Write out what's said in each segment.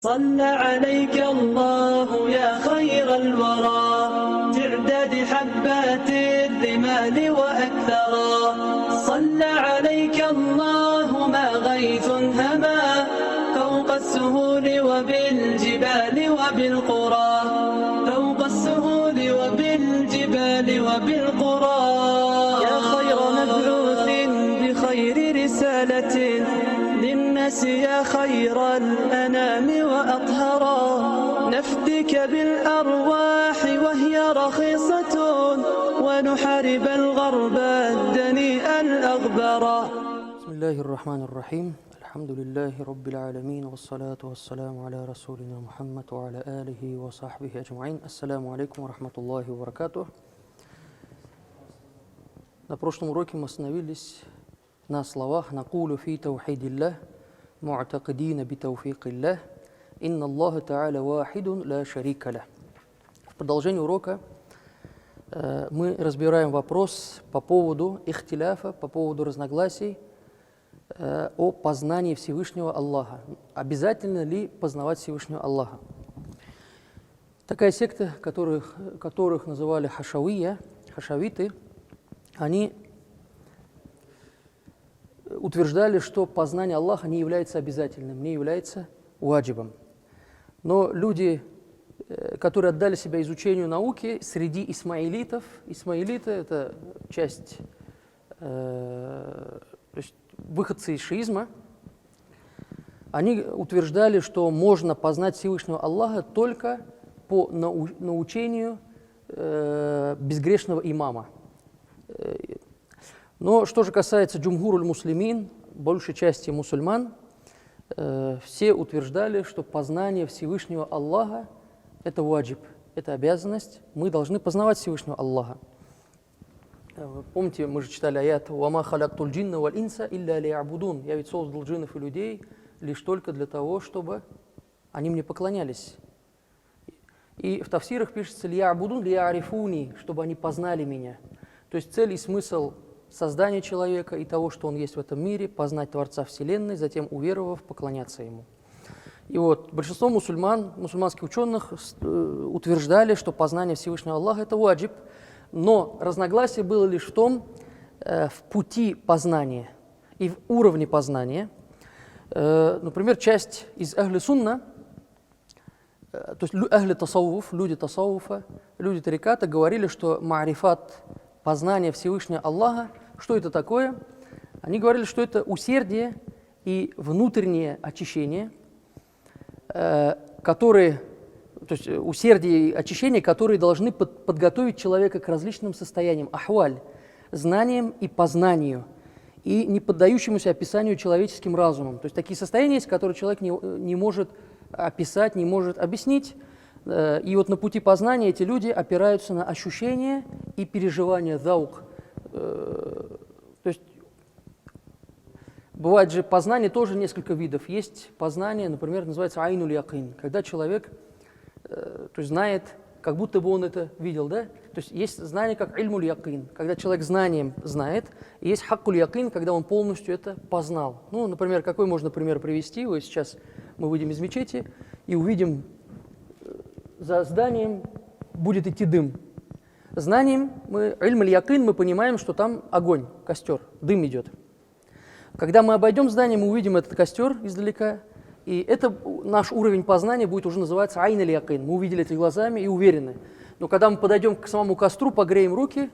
صلى عليك الله يا خير الورى تعداد حبات الرمال وأكثرا صلى عليك الله ما غيث هما فوق السهول وبالجبال وبالقرى فوق السهول وبالجبال وبالقرى يا خير مبعوث بخير رسالة للناس يا خير الأنام وأطهرا نفدك بالأرواح وهي رخيصة ونحارب الغرب الدنيء الأغبرا. بسم الله الرحمن الرحيم. الحمد لله رب العالمين والصلاة والسلام على رسولنا محمد وعلى آله وصحبه أجمعين. Ассаляму алейкум ва рахматуллахи ва баракатух. На прошлом уроке мы остановились на словах «Накулу фи таухидиллах, му'такидина би тауфикиллах, инна Аллаха та'аля вахидун ла шарика лах». В продолжении урока мы разбираем вопрос по поводу ихтиляфа, по поводу разногласий о познании Всевышнего Аллаха. Обязательно ли познавать Всевышнего Аллаха? Такая секта, которых называли хашавиты, они утверждали, что познание Аллаха не является обязательным, не является ваджибом. Но люди, которые отдали себя изучению науки, среди исмаилитов, исмаилиты – это часть, то есть выходцы из шиизма, они утверждали, что можно познать Всевышнего Аллаха только по научению безгрешного имама. Но что же касается джумхуруль муслимин, большей части мусульман, все утверждали, что познание Всевышнего Аллаха – это ваджиб, это обязанность, мы должны познавать Всевышнего Аллаха. Помните, мы же читали аят «Вама халяктуль джинна валь инса илля лиябудун». Я ведь создал джиннов и людей лишь только для того, чтобы они мне поклонялись. И в тафсирах пишется «лиябудун лиярифуни», чтобы они познали меня. То есть цель и смысл создания человека и того, что он есть в этом мире, познать Творца Вселенной, затем, уверовав, поклоняться Ему. И вот большинство мусульманских ученых утверждали, что познание Всевышнего Аллаха – это ваджиб, но разногласие было лишь в том, в пути познания и в уровне познания. Например, часть из ахли сунна, то есть ахли тасаввуф, люди тасаввуфа, люди тариката говорили, что маарифат, познание Всевышнего Аллаха, что это такое? Они говорили, что это усердие и внутреннее очищение, усердие и очищение, которые должны подготовить человека к различным состояниям, ахваль, знаниям и познанию, и не поддающемуся описанию человеческим разумом. То есть такие состояния есть, которые человек не может описать, не может объяснить. И вот на пути познания эти люди опираются на ощущения и переживания заук. То есть бывает же познание тоже несколько видов. Есть познание, например, называется айнуль якин, когда человек знает, как будто бы он это видел, да? То есть есть знание как ильмуль якин, когда человек знанием знает, и есть хаккуль якин, когда он полностью это познал. Ну, например, какой можно пример привести? Вот сейчас мы выйдем из мечети и увидим, за зданием будет идти дым. Знанием ильмуль якин, мы понимаем, что там огонь, костер, дым идет. Когда мы обойдем здание, мы увидим этот костер издалека, и это наш уровень познания будет уже называться айнуль якин. Мы увидели это глазами и уверены. Но когда мы подойдем к самому костру, погреем руки,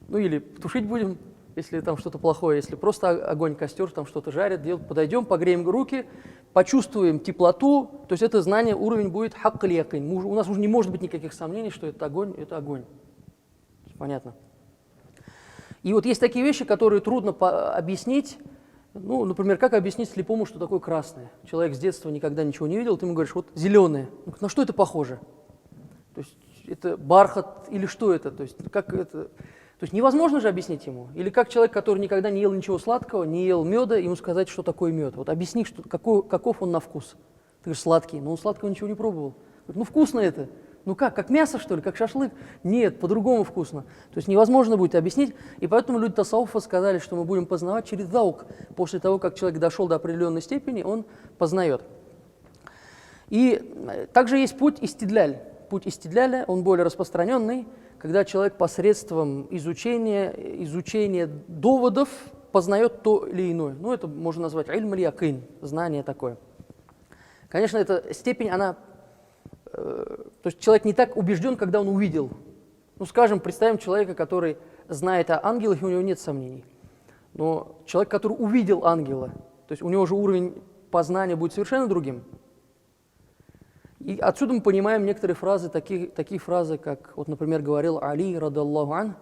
или тушить будем, если там что-то плохое, если просто огонь, костер, там что-то жарит, подойдем, погреем руки, почувствуем теплоту, то есть это знание, уровень будет хаккуль якин. У нас уже не может быть никаких сомнений, что это огонь, это огонь. Понятно? И вот есть такие вещи, которые трудно объяснить. Ну, например, как объяснить слепому, что такое красное? Человек с детства никогда ничего не видел, ты ему говоришь, вот зеленое. На что это похоже? То есть это бархат или что это? То есть как это? То есть невозможно же объяснить ему. Или как человек, который никогда не ел ничего сладкого, не ел меда, ему сказать, что такое мед. Вот объясни, каков он на вкус. Ты говоришь, сладкий, но он сладкого ничего не пробовал. Говорит, ну вкусно это. Ну как мясо, что ли, как шашлык? Нет, по-другому вкусно. То есть невозможно будет объяснить, и поэтому люди тасауфа сказали, что мы будем познавать через заук. После того, как человек дошел до определенной степени, он познает. И также есть путь истидляль. Путь истидляля, он более распространенный, когда человек посредством изучения доводов познает то или иное. Ну, это можно назвать илм аль-якин, знание такое. Конечно, эта степень, она... то есть человек не так убежден, когда он увидел. Ну, скажем, представим человека, который знает о ангелах, и у него нет сомнений. Но человек, который увидел ангела, то есть у него же уровень познания будет совершенно другим. И отсюда мы понимаем некоторые фразы, такие фразы, как, вот, например, говорил Али, радаллаху ан,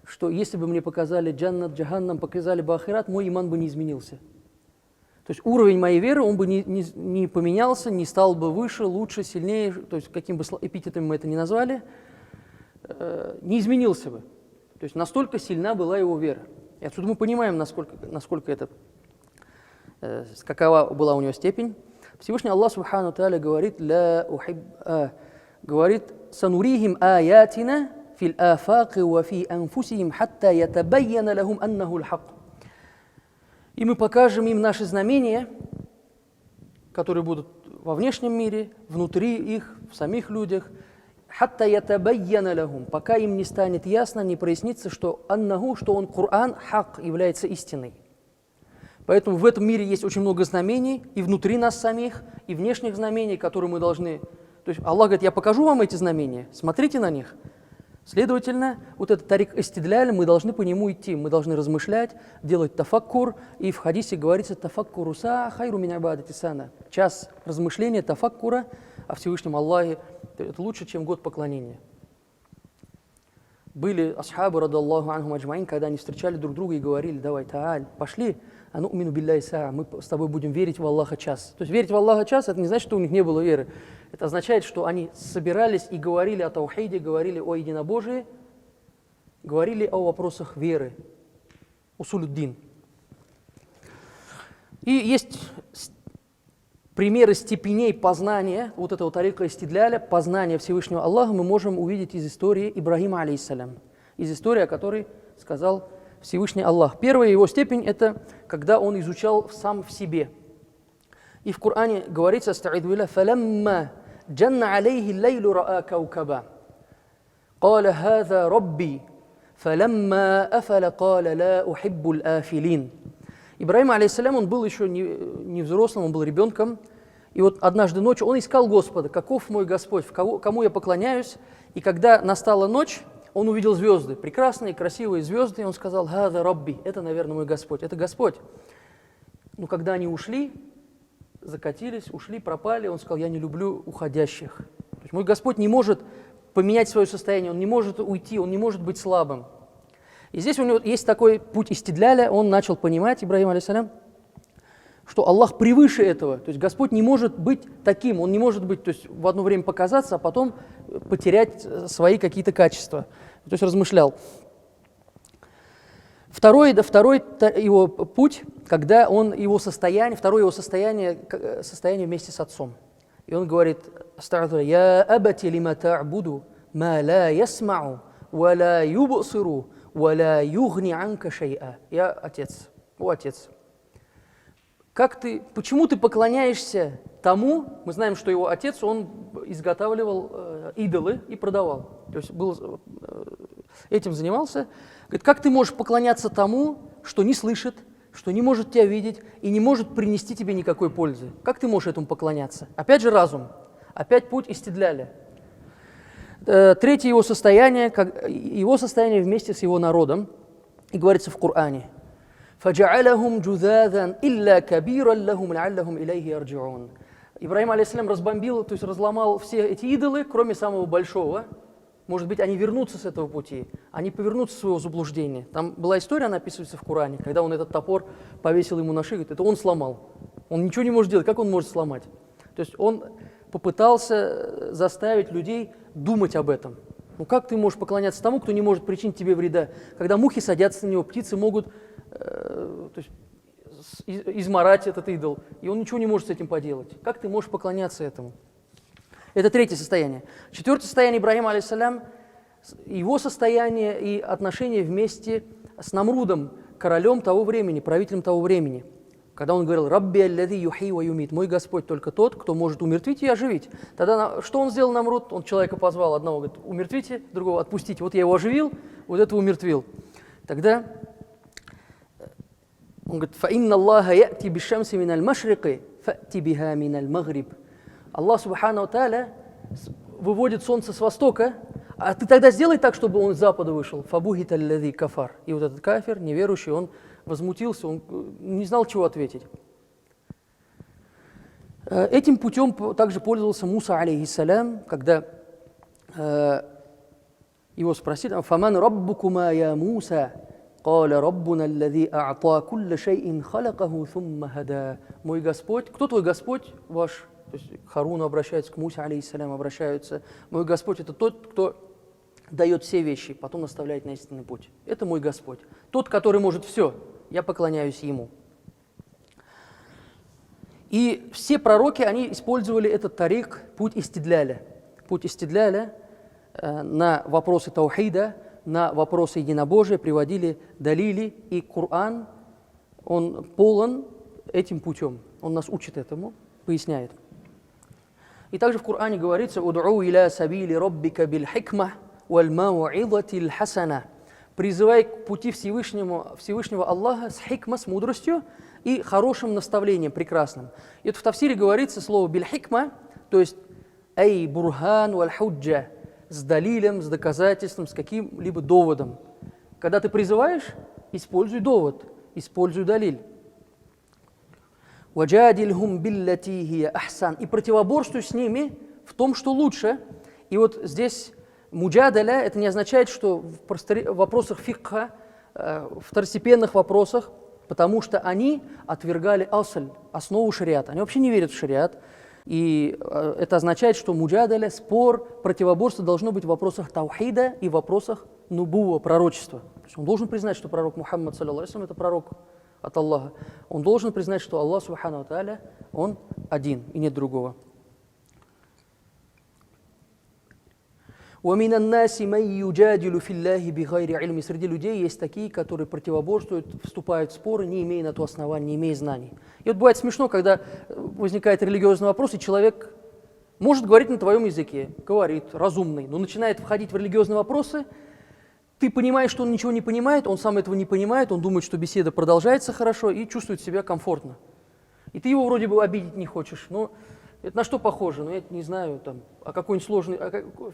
что если бы мне показали джаннат, джаханнам, показали бы ахират, мой иман бы не изменился. То есть уровень моей веры, он бы не поменялся, не стал бы выше, лучше, сильнее, то есть каким бы эпитетом мы это ни назвали, не изменился бы. То есть настолько сильна была его вера. И отсюда мы понимаем, насколько это, какова была у него степень. Всевышний Аллах Субхану Тааля говорит, «Санурихим аятина фил афаки ва фи анфусихим хатта ятабайяна лахум аннаху л-хак». И мы покажем им наши знамения, которые будут во внешнем мире, внутри их, в самих людях, хатта ятабайяна лахум, пока им не станет ясно, не прояснится, что аннаху, что он Коран, хак, является истиной. Поэтому в этом мире есть очень много знамений, и внутри нас самих, и внешних знамений, которые мы должны... То есть Аллах говорит, я покажу вам эти знамения, смотрите на них. Следовательно, вот этот тарик истидляля, мы должны по нему идти, мы должны размышлять, делать тафаккур, и в хадисе говорится тафаккуру са хайру мин ибадати сана. Час размышления, тафаккура о Всевышнем Аллахе, это лучше, чем год поклонения. Были асхабы, радаллаху анхум аджмаин, когда они встречали друг друга и говорили, давай, тааль, пошли, ану'мину билляхи саа, мы с тобой будем верить в Аллаха час. То есть верить в Аллаха час, это не значит, что у них не было веры. Это означает, что они собирались и говорили о таухиде, говорили о единобожии, говорили о вопросах веры, усулюддин. И есть примеры степеней познания, вот этого тарика истидляля, познания Всевышнего Аллаха, мы можем увидеть из истории Ибрахима, алейхиссалям, из истории, о которой сказал Всевышний Аллах. Первая его степень – это когда он изучал сам в себе. И в Коране говорится, «Фалямма джанна алейхи лейлу раа каукаба, каля хаза рабби, фалямма афаля каля ла ухиббу л-афилин». Ибрахим, алейхиссалям, он был еще не взрослым, он был ребенком. И вот однажды ночью он искал Господа, каков мой Господь, кому я поклоняюсь. И когда настала ночь, он увидел звезды, прекрасные, красивые звезды, и он сказал, «Хаза Рабби», это, наверное, мой Господь, это Господь. Но когда они ушли, закатились, ушли, пропали, он сказал, «Я не люблю уходящих». То есть мой Господь не может поменять свое состояние, он не может уйти, он не может быть слабым. И здесь у него есть такой путь истидляля, он начал понимать, Ибрахим, алейхиссалям, что Аллах превыше этого. То есть Господь не может быть таким, Он не может быть, то есть в одно время показаться, а потом потерять свои какие-то качества. То есть размышлял. Второй его путь, когда он его состояние, второе его состояние вместе с отцом. И он говорит, «Я абати лима та'буду, ма ла ясмау, ва ла юбсиру, ва ла югни анка шай'a». Я отец, о отец. Почему ты поклоняешься тому, мы знаем, что его отец, он изготавливал идолы и продавал, то есть этим занимался. Говорит, как ты можешь поклоняться тому, что не слышит, что не может тебя видеть и не может принести тебе никакой пользы? Как ты можешь этому поклоняться? Опять же разум, опять путь истидляля. Третье его состояние вместе с его народом, и говорится в Коране, فَجَعَلَهُمْ جُذَاذًا إِلَّا كَبِيرًا لَهُمْ لَعَلَّهُمْ إِلَيْهِ يَرْجِعُونَ. Ибрахим, алейхиссалям, разбомбил, то есть разломал все эти идолы, кроме самого большого. Может быть, они вернутся с этого пути, они повернутся с своего заблуждения. Там была история, она описывается в Коране, когда он этот топор повесил ему на шею, говорит, это он сломал. Он ничего не может делать, как он может сломать? То есть он попытался заставить людей думать об этом. Ну как ты можешь поклоняться тому, кто не может причинить тебе вреда? Когда мухи садятся на него, птицы могут то есть, изморать этот идол, и он ничего не может с этим поделать. Как ты можешь поклоняться этому? Это третье состояние. Четвертое состояние Ибрахима, алейхиссалям, его состояние и отношения вместе с Намрудом, королем того времени, правителем того времени. Когда он говорил «Рабби аллади юхи ва юмит», «Мой Господь только тот, кто может умертвить и оживить». Тогда что он сделал, Намруд? Он человека позвал, одного говорит «Умертвите», другого «Отпустите». Вот я его оживил, вот этого умертвил. Тогда он говорит «Фаинна Аллаха я'ти бишамси миналь машрики, фа'ти биха миналь магриб». Аллах Субхану Тааля выводит солнце с востока, а ты тогда сделай так, чтобы он с запада вышел. «Фабухит аллади кафар». И вот этот кафир, неверующий, он возмутился, он не знал, чего ответить. Этим путем также пользовался Муса, алейхиссалям, когда его спросили «Фаман раббукума я Муса?» «Каля раббуна аллади а'та кулля шай'ин халакаху thumma хада». Мой Господь, кто твой Господь ваш? То есть Харуну обращается к Мусе, алейхиссалям, обращаются. Мой Господь — это тот, кто дает все вещи, потом наставляет на истинный путь. Это мой Господь. Тот, который может все. Я поклоняюсь Ему. И все пророки, они использовали этот тарик, путь истидляля. Путь истидляля на вопросы таухида, на вопросы единобожия приводили далили, и Коран, он полон этим путем. Он нас учит этому, поясняет. И также в Коране говорится «Уд'у иля сабили роббика биль хикма валь мау'идатил хасана». Призывай к пути Всевышнего Аллаха с хикма, с мудростью и хорошим наставлением, прекрасным. И это в тафсире говорится слово биль-хикма, то есть эй бурхан валь-худжа, с далилем, с доказательством, с каким-либо доводом. Когда ты призываешь, используй довод, используй далиль. «Ваджадильхум биллати хия ахсан». И противоборствуй с ними в том, что лучше. И вот здесь муджадаля, это не означает, что в вопросах фикха, второстепенных вопросах, потому что они отвергали асль, основу шариата. Они вообще не верят в шариат. И это означает, что муджадаля, спор, противоборство должно быть в вопросах таухида и в вопросах нубуа, пророчества. То есть он должен признать, что пророк Мухаммад, саллаллаху, это пророк от Аллаха. Он должен признать, что Аллах, субхану тааля, он один и нет другого. وَمِنَ النَّاسِ مَنْ يُجَادِلُ فِي اللَّهِ بِغَيْرِ عِلْمِ. Среди людей есть такие, которые противоборствуют, вступают в споры, не имея на то основания, не имея знаний. И вот бывает смешно, когда возникает религиозный вопрос, и человек может говорить на твоем языке, говорит, разумный, но начинает входить в религиозные вопросы, ты понимаешь, что он ничего не понимает, он сам этого не понимает, он думает, что беседа продолжается хорошо и чувствует себя комфортно. И ты его вроде бы обидеть не хочешь, но это на что похоже? Ну, я не знаю, там, о какой-нибудь сложной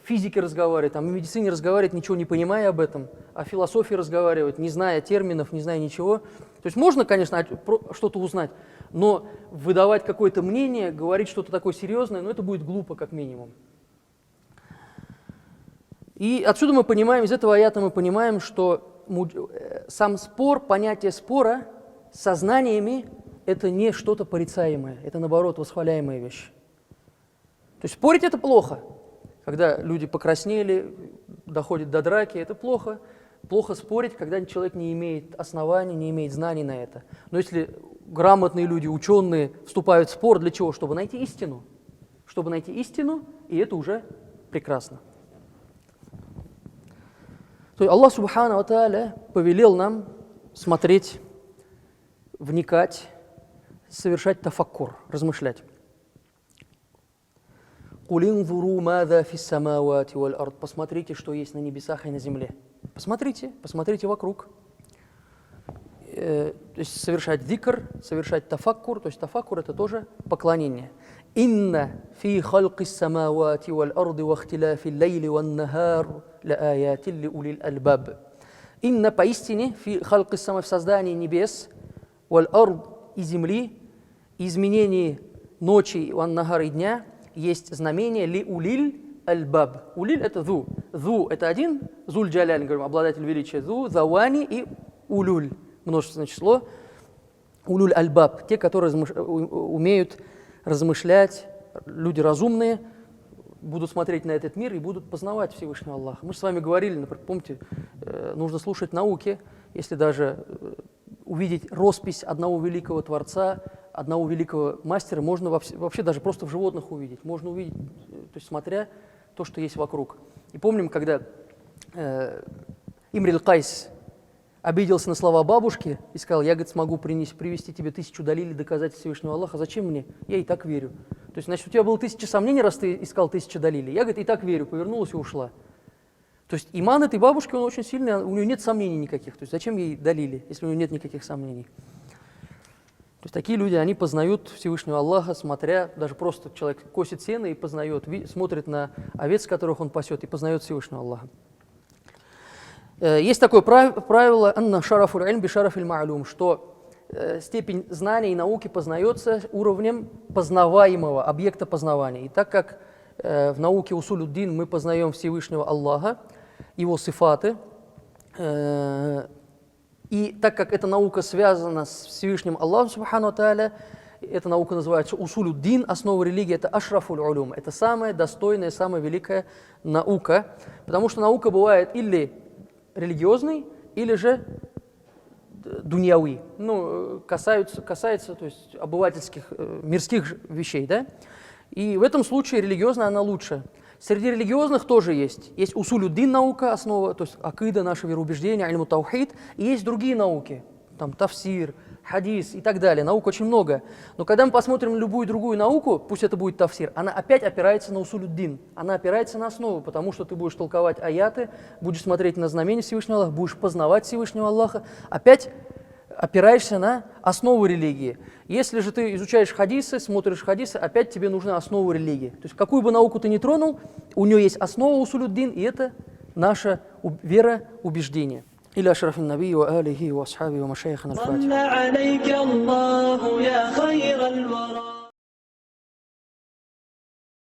физике разговаривать, там, о медицине разговаривать, ничего не понимая об этом, о философии разговаривать, не зная терминов, не зная ничего. То есть можно, конечно, что-то узнать, но выдавать какое-то мнение, говорить что-то такое серьезное, ну, это будет глупо, как минимум. И отсюда мы понимаем, из этого аята мы понимаем, что сам спор, понятие спора со знаниями – это не что-то порицаемое, это, наоборот, восхваляемая вещь. То есть спорить – это плохо. Когда люди покраснели, доходит до драки – это плохо. Плохо спорить, когда человек не имеет оснований, не имеет знаний на это. Но если грамотные люди, ученые вступают в спор, для чего? Чтобы найти истину. Чтобы найти истину, и это уже прекрасно. То есть Аллах Субхану ва Тааля повелел нам смотреть, вникать, совершать тафаккур, размышлять. Посмотрите, что есть на небесах и на земле. Посмотрите вокруг. То есть совершать зикр, совершать тафаккур. То есть тафаккур – это тоже поклонение. «Инна фи халқи самавати валь арды ва ихтиляфи лейли ван нахар ля аяти ли улил альбаб». «Инна» поистине фи халқи самавати в создании небес валь ард и земли, изменении ночи ван нахар и дня есть знамение ли улил альбаб. Улиль – это зу. Зу – это один, зуль джаляль, говорим, обладатель величия. Зу, завани и улюль. Множественное число. Улюль альбаб. Те, которые умеют размышлять, люди разумные, будут смотреть на этот мир и будут познавать Всевышнего Аллаха. Мы же с вами говорили, например, помните, нужно слушать науки, если даже увидеть роспись одного великого Творца, одного великого мастера, можно вообще даже просто в животных увидеть. Можно увидеть, то есть смотря то, что есть вокруг. И помним, когда Имриль Кайс обиделся на слова бабушки и сказал, я, говорит, смогу привести тебе 1000 далилей доказательств Всевышнего Аллаха, зачем мне? Я и так верю. То есть, значит, у тебя было 1000 сомнений, раз ты искал 1000 далилей. Я, говорит, и так верю, повернулась и ушла. То есть иман этой бабушки, он очень сильный, у нее нет сомнений никаких. То есть зачем ей далили, если у нее нет никаких сомнений? То есть такие люди, они познают Всевышнего Аллаха, смотря, даже просто человек косит сено и познает, смотрит на овец, которых он пасет, и познает Всевышнего Аллаха. Есть такое правило, анна шарафуль ильм би шарафиль ма'лум, что степень знания и науки познается уровнем познаваемого, объекта познавания. И так как в науке усулюддин мы познаем Всевышнего Аллаха, его сифаты, и так как эта наука связана с Всевышним Аллахом, субхану тааля, эта наука называется усулюддин, основа религии, это ашрафуль улюм, это самая достойная, самая великая наука, потому что наука бывает или религиозной, или же дуньяви, касается то есть обывательских, мирских вещей, да? И в этом случае религиозная она лучше. Среди религиозных тоже есть. Есть усулюддин наука, основа, то есть акида, наше вероубеждение, ильму таухид, и есть другие науки, там тафсир, хадис и так далее. Наук очень много. Но когда мы посмотрим любую другую науку, пусть это будет тафсир, она опять опирается на усулюддин, она опирается на основу, потому что ты будешь толковать аяты, будешь смотреть на знамения Всевышнего Аллаха, будешь познавать Всевышнего Аллаха, опять опираешься на основу религии. Если же ты изучаешь хадисы, смотришь хадисы, опять тебе нужна основа религии. То есть какую бы науку ты ни тронул, у нее есть основа усулюддин, и это наша вера, убеждение. إلى أشرف النبي وآله وأصحابه ومشايخنا الفاتحة.